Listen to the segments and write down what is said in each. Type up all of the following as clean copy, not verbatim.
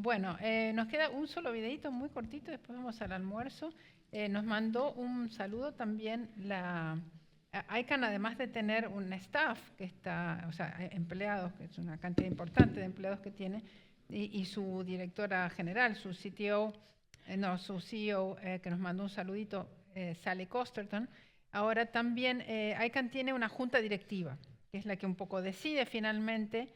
Bueno, nos queda un solo videito muy cortito, después vamos al almuerzo. Nos mandó un saludo también ICANN, además de tener un staff que está, o sea, empleados, que es una cantidad importante de empleados que tiene, y su directora general, su CTO, no, su CEO, que nos mandó un saludito, Sally Costerton. Ahora también ICANN tiene una junta directiva, que es la que un poco decide finalmente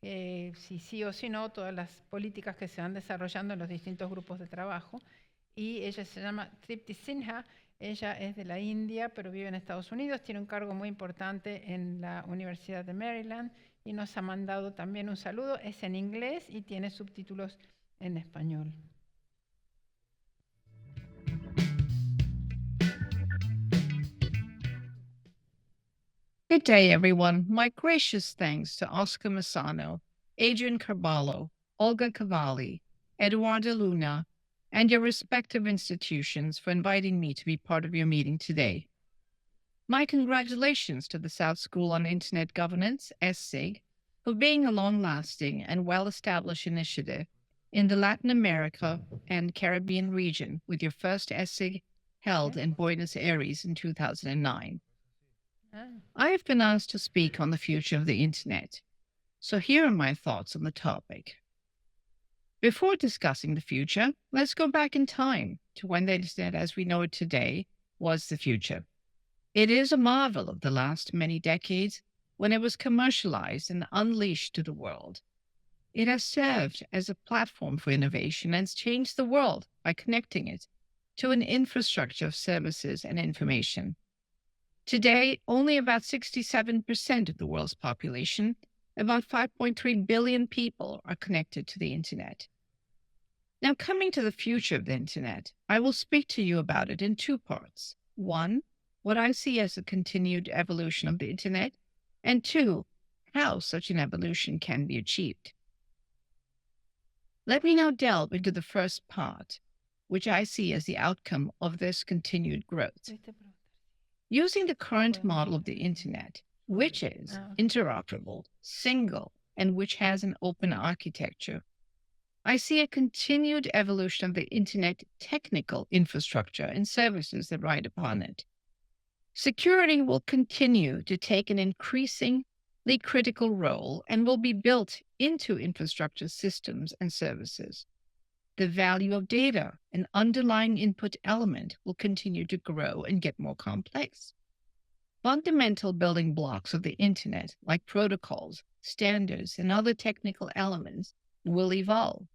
si sí o si no, todas las políticas que se van desarrollando en los distintos grupos de trabajo. Y ella se llama Tripti Sinha, ella es de la India, pero vive en Estados Unidos, tiene un cargo muy importante en la Universidad de Maryland y nos ha mandado también un saludo, es en inglés y tiene subtítulos en español. Good day, everyone. My gracious thanks to Oscar Massano, Adrian Carballo, Olga Cavalli, Eduardo Luna, and your respective institutions for inviting me to be part of your meeting today. My congratulations to the South School on Internet Governance, SSIG, for being a long-lasting and well-established initiative in the Latin America and Caribbean region with your first SSIG held in Buenos Aires in 2009. I have been asked to speak on the future of the Internet, so here are my thoughts on the topic. Before discussing the future, let's go back in time to when the Internet as we know it today was the future. It is a marvel of the last many decades when it was commercialized and unleashed to the world. It has served as a platform for innovation and has changed the world by connecting it to an infrastructure of services and information. Today, only about 67% of the world's population, about 5.3 billion people, are connected to the Internet. Now, coming to the future of the Internet, I will speak to you about it in two parts. One, what I see as a continued evolution of the Internet, and two, how such an evolution can be achieved. Let me now delve into the first part, which I see as the outcome of this continued growth. Using the current model of the Internet, which is interoperable, single, and which has an open architecture, I see a continued evolution of the Internet technical infrastructure and services that ride upon it. Security will continue to take an increasingly critical role and will be built into infrastructure systems and services. The value of data, an underlying input element, will continue to grow and get more complex. Fundamental building blocks of the Internet, like protocols, standards, and other technical elements, will evolve.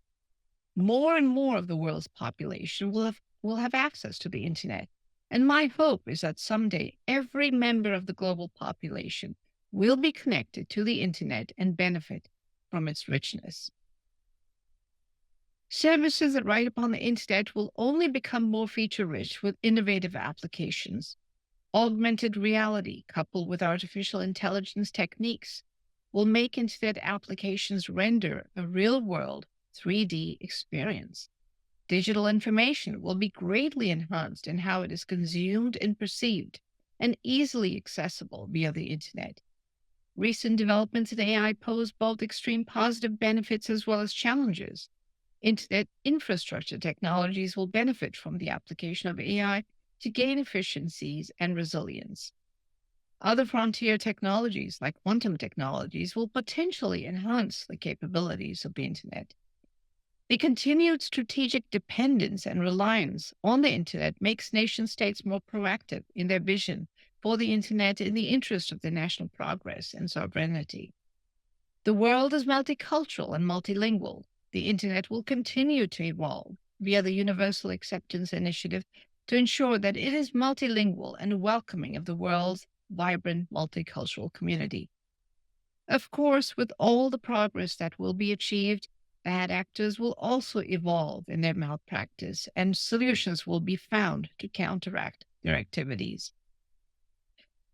More and more of the world's population will have access to the Internet. And my hope is that someday every member of the global population will be connected to the Internet and benefit from its richness. Services that ride upon the Internet will only become more feature-rich with innovative applications. Augmented reality, coupled with artificial intelligence techniques, will make Internet applications render a real-world 3D experience. Digital information will be greatly enhanced in how it is consumed and perceived, and easily accessible via the Internet. Recent developments in AI pose both extreme positive benefits as well as challenges. Internet infrastructure technologies will benefit from the application of AI to gain efficiencies and resilience. Other frontier technologies, like quantum technologies, will potentially enhance the capabilities of the Internet. The continued strategic dependence and reliance on the Internet makes nation-states more proactive in their vision for the Internet in the interest of their national progress and sovereignty. The world is multicultural and multilingual. The Internet will continue to evolve via the Universal Acceptance Initiative to ensure that it is multilingual and welcoming of the world's vibrant multicultural community. Of course, with all the progress that will be achieved, bad actors will also evolve in their malpractice, and solutions will be found to counteract their activities.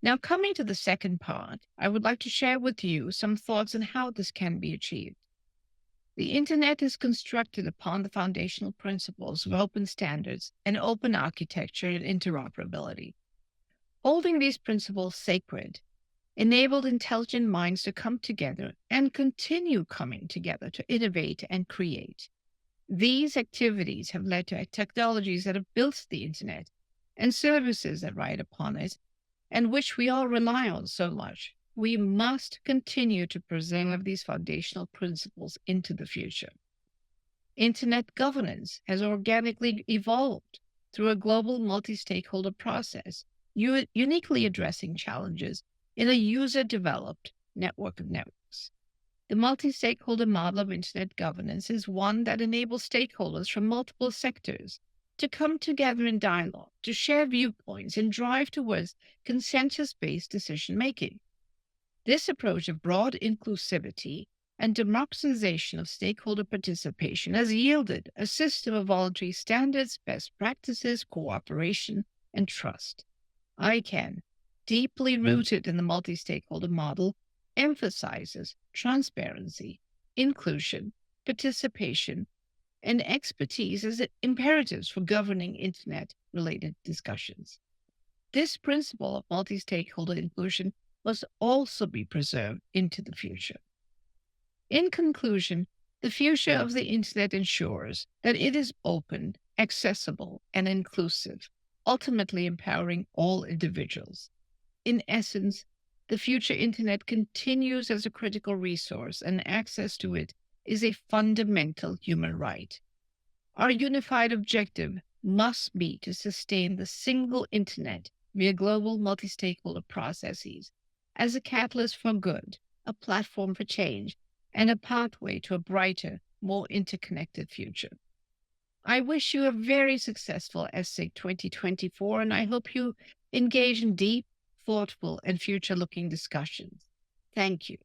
Now, coming to the second part, I would like to share with you some thoughts on how this can be achieved. The Internet is constructed upon the foundational principles of open standards and open architecture and interoperability. Holding these principles sacred enabled intelligent minds to come together and continue coming together to innovate and create. These activities have led to technologies that have built the internet and services that ride upon it, and which we all rely on so much. We must continue to preserve these foundational principles into the future. Internet governance has organically evolved through a global multi stakeholder process, uniquely addressing challenges in a user developed network of networks. The multi stakeholder model of Internet governance is one that enables stakeholders from multiple sectors to come together in dialogue, to share viewpoints, and drive towards consensus based decision making. This approach of broad inclusivity and democratization of stakeholder participation has yielded a system of voluntary standards, best practices, cooperation, and trust. ICANN, deeply rooted in the multi stakeholder model, emphasizes transparency, inclusion, participation, and expertise as imperatives for governing Internet related discussions. This principle of multi stakeholder inclusion must also be preserved into the future. In conclusion, the future of the Internet ensures that it is open, accessible, and inclusive, ultimately empowering all individuals. In essence, the future Internet continues as a critical resource, and access to it is a fundamental human right. Our unified objective must be to sustain the single Internet via global multi stakeholder processes as a catalyst for good, a platform for change, and a pathway to a brighter, more interconnected future. I wish you a very successful ESSEC 2024, and I hope you engage in deep, thoughtful, and future looking discussions. Thank you.